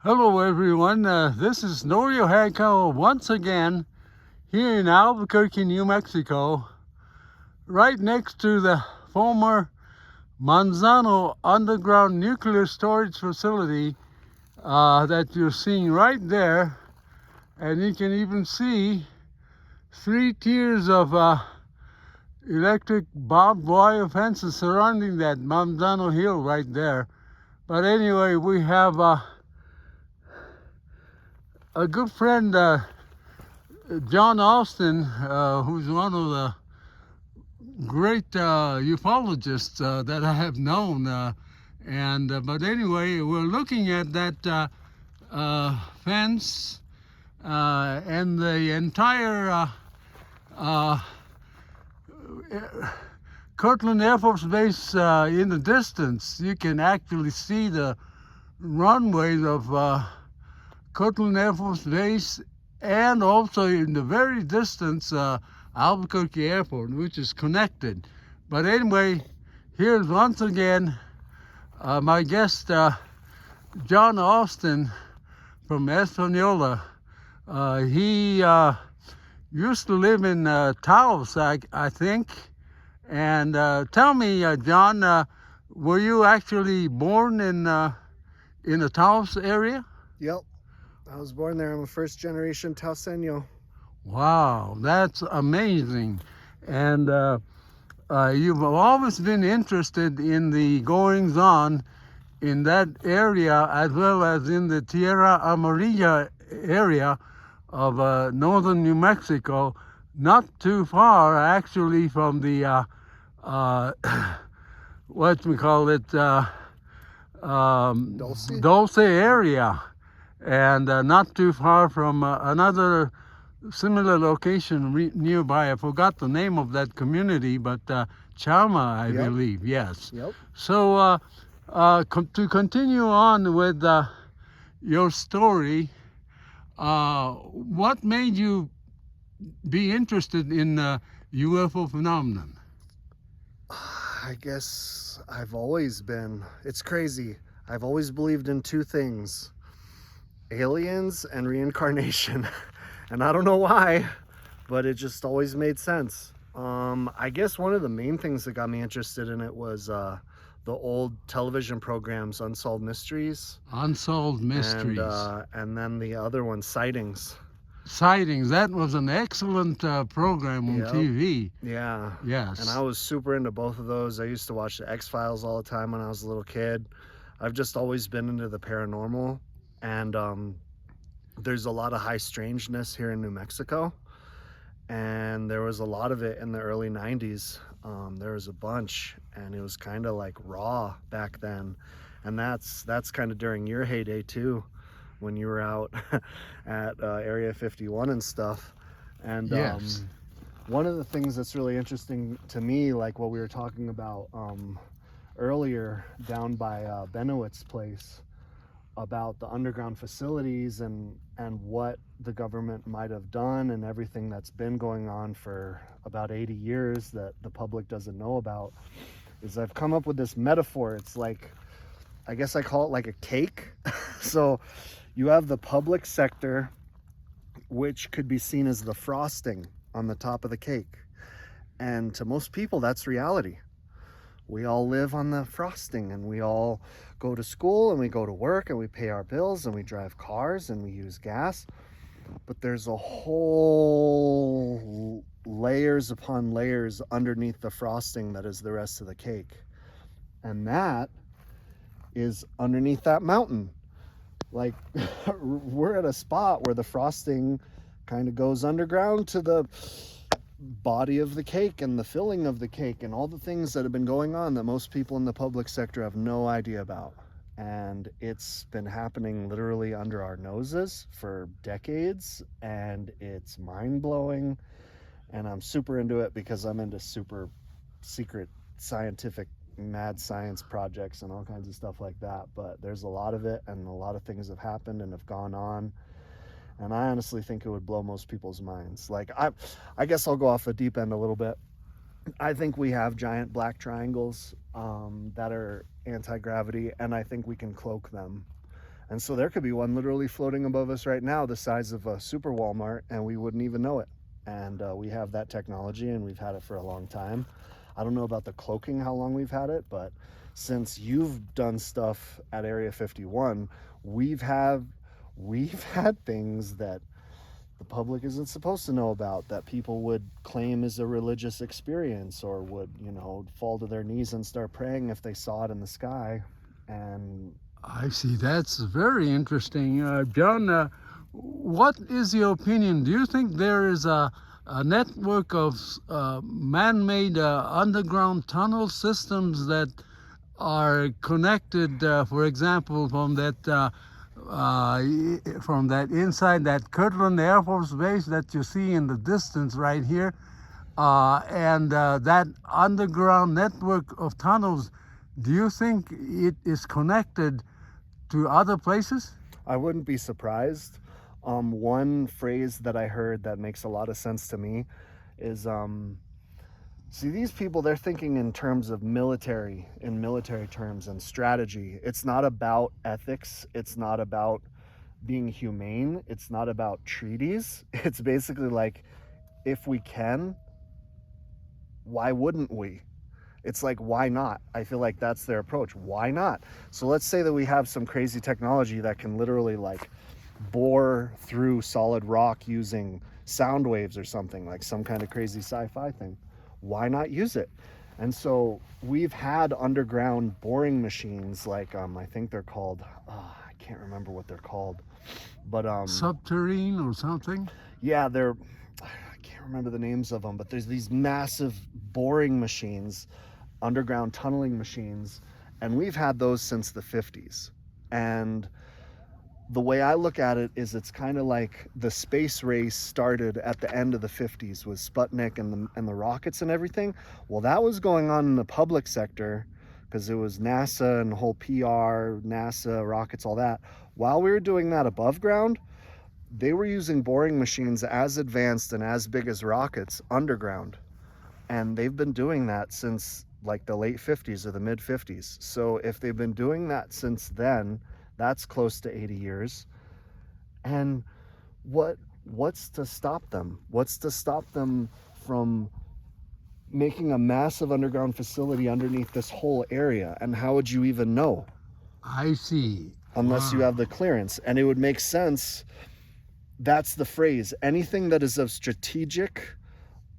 Hello everyone, this is Norio Hanko once again here in Albuquerque, New Mexico, right next to the former Manzano underground nuclear storage facility that you're seeing right there. And you can even see 3 tiers of electric barbed wire fences surrounding that Manzano hill right there. But anyway, we have a good friend, John Austin, who's one of the great ufologists that I have known. But anyway, we're looking at that fence and the entire uh, Kirtland Air Force Base in the distance. You can actually see the runways of Kirtland Air Force Base, and also in the very distance Albuquerque Airport, which is connected. But anyway, here's once again my guest, John Austin from Espanola. He used to live in Taos, I think. And tell me, John, were you actually born in the Taos area? Yep, I was born there. I'm a first generation Tauseño. Wow, that's amazing. And you've always been interested in the goings on in that area, as well as in the Tierra Amarilla area of northern New Mexico, not too far actually from the what we call it, Dulce? Dulce area, and not too far from another similar location nearby. I forgot the name of that community, but Chama, I Yep. believe, yes. Yep. So to continue on with your story, what made you be interested in UFO phenomenon? I guess I've always been. It's crazy. I've always believed in two things: aliens and reincarnation. And I don't know why, but it just always made sense. I guess one of the main things that got me interested in it was the old television programs, Unsolved Mysteries, Unsolved Mysteries. and then the other one, Sightings. Sightings, that was an excellent program on Yep. TV. Yeah. Yes. And I was super into both of those. I used to watch the X-Files all the time when I was a little kid. I've just always been into the paranormal, and there's a lot of high strangeness here in New Mexico, and there was a lot of it in the early 90s. There was a bunch, and it was kind of like raw back then, and that's kind of during your heyday too, when you were out at Area 51 and stuff. And Yes. one of the things that's really interesting to me, like what we were talking about earlier down by Benoit's place, about the underground facilities and what the government might have done and everything that's been going on for about 80 years that the public doesn't know about, is I've come up with this metaphor. It's like, I guess I call it like a cake. So you have the public sector, which could be seen as the frosting on the top of the cake. And to most people, that's reality. We all live on the frosting, and we all go to school, and we go to work, and we pay our bills, and we drive cars, and we use gas. But there's a whole layers upon layers underneath the frosting that is the rest of the cake. And that is underneath that mountain. Like, we're at a spot where the frosting kind of goes underground to the body of the cake and the filling of the cake and all the things that have been going on that most people in the public sector have no idea about. And it's been happening literally under our noses for decades, and it's mind-blowing. And I'm super into it because I'm into super secret scientific mad science projects and all kinds of stuff like that. But there's a lot of it, and a lot of things have happened and have gone on, and I honestly think it would blow most people's minds. Like, I guess I'll go off the deep end a little bit. I think we have giant black triangles that are anti-gravity, and I think we can cloak them. And so there could be one literally floating above us right now, the size of a super Walmart, and we wouldn't even know it. And we have that technology, and we've had it for a long time. I don't know about the cloaking, how long we've had it, but since you've done stuff at Area 51, we've had things that the public isn't supposed to know about, that people would claim is a religious experience, or would, fall to their knees and start praying if they saw it in the sky. And I see. That's very interesting. John, what is your opinion? Do you think there is a network of man-made underground tunnel systems that are connected, for example, from that inside that Kirtland Air Force Base that you see in the distance right here, and that underground network of tunnels? Do you think it is connected to other places? I wouldn't be surprised. One phrase that I heard that makes a lot of sense to me is, see, these people, they're thinking in terms of military terms and strategy. It's not about ethics. It's not about being humane. It's not about treaties. It's basically like, if we can, why wouldn't we? It's like, why not? I feel like that's their approach. Why not? So let's say that we have some crazy technology that can literally like bore through solid rock using sound waves or something, like some kind of crazy sci-fi thing. Why not use it? And so we've had underground boring machines, like I think they're called, I can't remember what they're called, but Subterrane or something? Yeah, I can't remember the names of them, but there's these massive boring machines, underground tunneling machines, and we've had those since the 50s. And the way I look at it is, it's kind of like the space race started at the end of the 50s with Sputnik and the rockets and everything. Well, that was going on in the public sector, because it was NASA and the whole PR, NASA, rockets, all that. While we were doing that above ground, they were using boring machines as advanced and as big as rockets underground. And they've been doing that since like the late 50s or the mid 50s. So if they've been doing that since then, that's close to 80 years. And what's to stop them? What's to stop them from making a massive underground facility underneath this whole area? And how would you even know? I see. Unless you have the clearance. And it would make sense. That's the phrase. Anything that is of strategic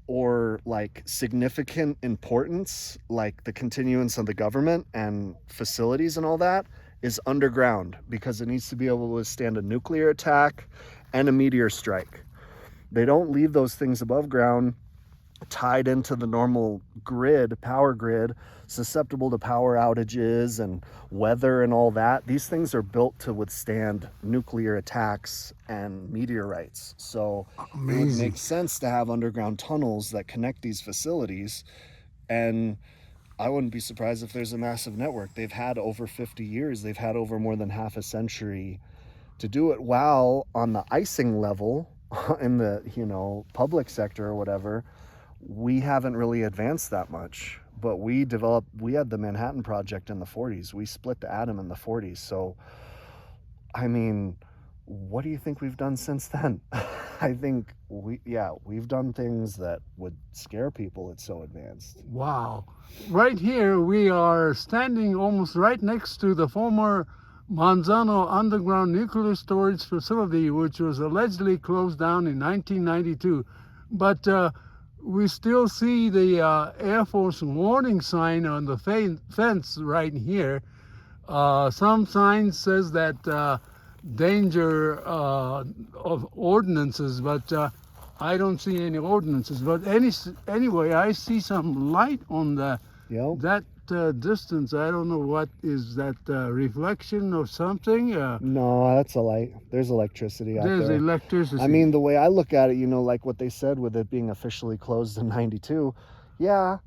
or like significant importance, like the continuance of the government and facilities and all that, is underground, because it needs to be able to withstand a nuclear attack and a meteor strike. They don't leave those things above ground tied into the normal power grid, susceptible to power outages and weather and all that. These things are built to withstand nuclear attacks and meteorites. So Amazing. It would make sense to have underground tunnels that connect these facilities. And I wouldn't be surprised if there's a massive network. They've had over 50 years. They've had over more than half a century to do it, while on the icing level in the, public sector or whatever, we haven't really advanced that much. But we had the Manhattan Project in the 40s. We split the atom in the 40s. So, I mean, what do you think we've done since then? I think we've done things that would scare people. It's so advanced. Wow. Right here, we are standing almost right next to the former Manzano underground nuclear storage facility, which was allegedly closed down in 1992. But we still see the Air Force warning sign on the fence right here. Some sign says that danger of ordinances, but I don't see any ordinances. But anyway, I see some light on that distance. I don't know what is that, reflection of something? No, that's a light. There's electricity out there. There's electricity. I mean, the way I look at it, like what they said with it being officially closed in 92, yeah,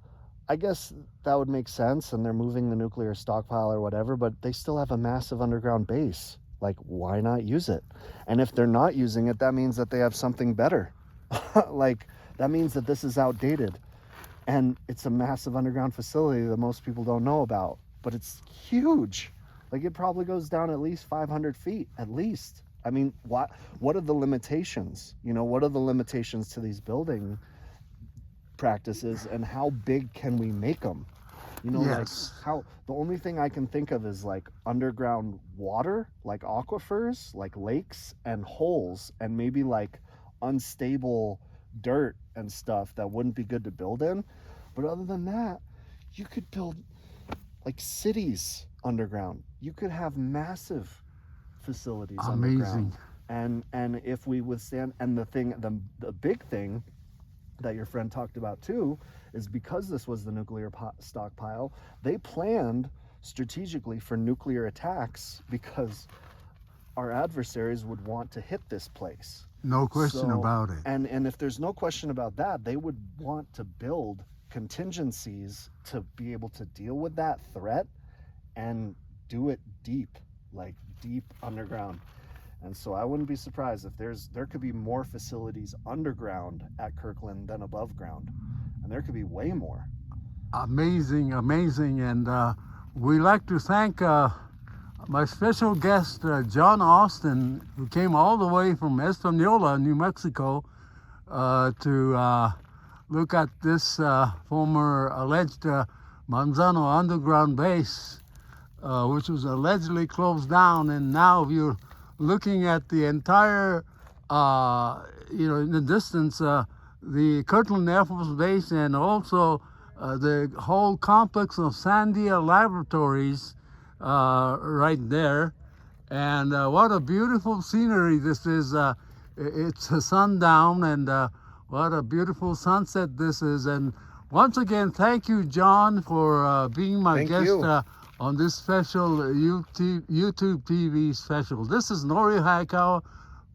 I guess that would make sense, and they're moving the nuclear stockpile or whatever, but they still have a massive underground base. Like, why not use it? And if they're not using it, that means that they have something better. Like, that means that this is outdated. And it's a massive underground facility that most people don't know about, but it's huge. Like, it probably goes down at least 500 feet, at least. I mean, what are the limitations? You know, what are the limitations to these building practices, and how big can we make them? You know, Yes. like, how, the only thing I can think of is like underground water, like aquifers, like lakes and holes, and maybe like unstable dirt and stuff that wouldn't be good to build in. But other than that, you could build like cities underground. You could have massive facilities Amazing. underground. And if we withstand, and the big thing that your friend talked about too is, because this was the nuclear stockpile, they planned strategically for nuclear attacks, because our adversaries would want to hit this place. No question about it. And if there's no question about that, they would want to build contingencies to be able to deal with that threat and do it deep, like deep underground. And so I wouldn't be surprised if there could be more facilities underground at Kirkland than above ground, and there could be way more. Amazing, amazing. And we like to thank my special guest, John Austin, who came all the way from Espanola, New Mexico, to look at this former alleged Manzano underground base, which was allegedly closed down. And now you're looking at the entire, in the distance, the Kirtland Air Force Base, and also the whole complex of Sandia Laboratories right there. And what a beautiful scenery this is. It's a sundown, and what a beautiful sunset this is. And once again, thank you, John, for being my Thank guest you. On this special YouTube TV special. This is Nori Hayakawa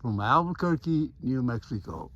from Albuquerque, New Mexico.